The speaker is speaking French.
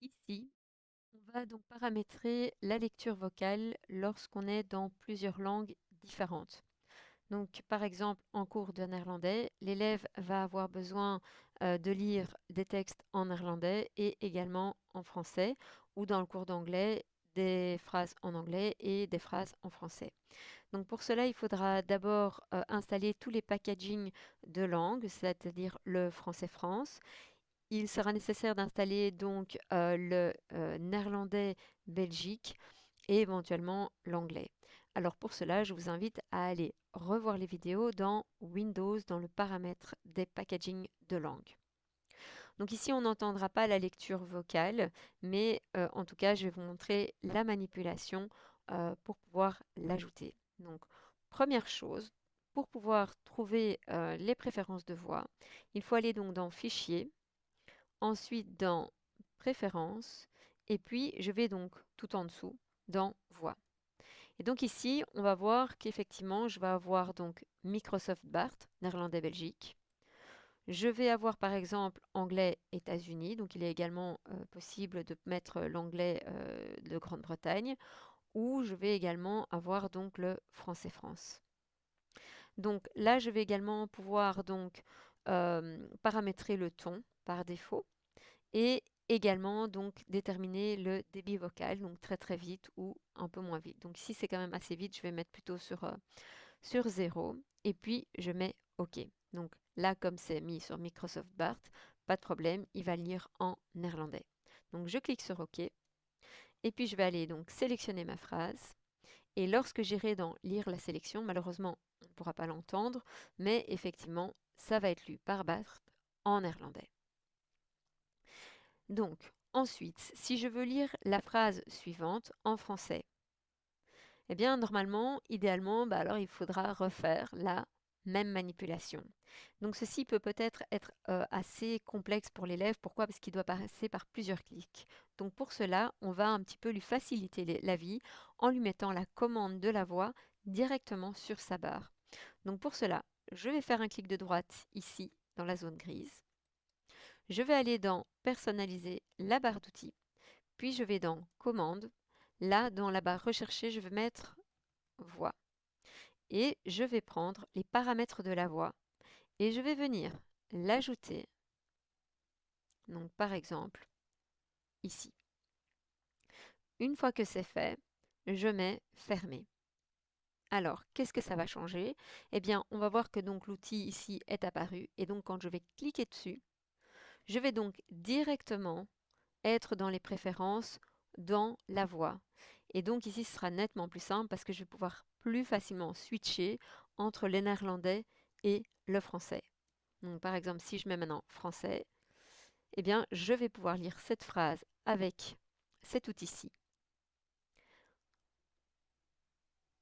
Ici, on va donc paramétrer la lecture vocale lorsqu'on est dans plusieurs langues différentes. Donc, par exemple, en cours de néerlandais, l'élève va avoir besoin de lire des textes en néerlandais et également en français, ou dans le cours d'anglais, des phrases en anglais et des phrases en français. Donc pour cela, il faudra d'abord installer tous les packagings de langue, c'est-à-dire le français France. Il sera nécessaire d'installer donc le néerlandais Belgique et éventuellement l'anglais. Alors pour cela, je vous invite à aller revoir les vidéos dans Windows, dans le paramètre des packaging de langue. Donc ici, on n'entendra pas la lecture vocale, mais en tout cas, je vais vous montrer la manipulation pour pouvoir l'ajouter. Donc, première chose, pour pouvoir trouver les préférences de voix, il faut aller donc dans Fichier, ensuite dans Préférences, et puis je vais donc tout en dessous dans Voix. Et donc ici, on va voir qu'effectivement, je vais avoir donc Microsoft Bart, néerlandais Belgique. Je vais avoir par exemple anglais États-Unis, donc il est également possible de mettre l'anglais de Grande-Bretagne, ou je vais également avoir donc le français France. Donc là, je vais également pouvoir donc paramétrer le ton par défaut et également donc déterminer le débit vocal, donc très très vite ou un peu moins vite. Donc si c'est quand même assez vite, je vais mettre plutôt sur 0 et puis je mets OK. Donc là, comme c'est mis sur Microsoft Bart, pas de problème, il va lire en néerlandais. Donc je clique sur OK et puis je vais aller donc sélectionner ma phrase. Et lorsque j'irai dans lire la sélection, malheureusement, on ne pourra pas l'entendre, mais effectivement, ça va être lu par Bart en néerlandais. Donc, ensuite, si je veux lire la phrase suivante en français, eh bien, normalement, idéalement, alors il faudra refaire la même manipulation. Donc, ceci peut peut-être être assez complexe pour l'élève. Pourquoi? Parce qu'il doit passer par plusieurs clics. Donc, pour cela, on va un petit peu lui faciliter la vie en lui mettant la commande de la voix directement sur sa barre. Donc, pour cela, je vais faire un clic de droite ici, dans la zone grise. Je vais aller dans Personnaliser la barre d'outils, puis je vais dans Commande. Là, dans la barre Rechercher, je vais mettre Voix. Et je vais prendre les paramètres de la voix et je vais venir l'ajouter. Donc par exemple, ici. Une fois que c'est fait, je mets Fermer. Alors, qu'est-ce que ça va changer? Eh bien, on va voir que donc l'outil ici est apparu et donc quand je vais cliquer dessus, je vais donc directement être dans les préférences dans la voix. Et donc ici, ce sera nettement plus simple parce que je vais pouvoir plus facilement switcher entre les néerlandais et le français. Donc par exemple, si je mets maintenant français, eh bien, je vais pouvoir lire cette phrase avec cet outil-ci.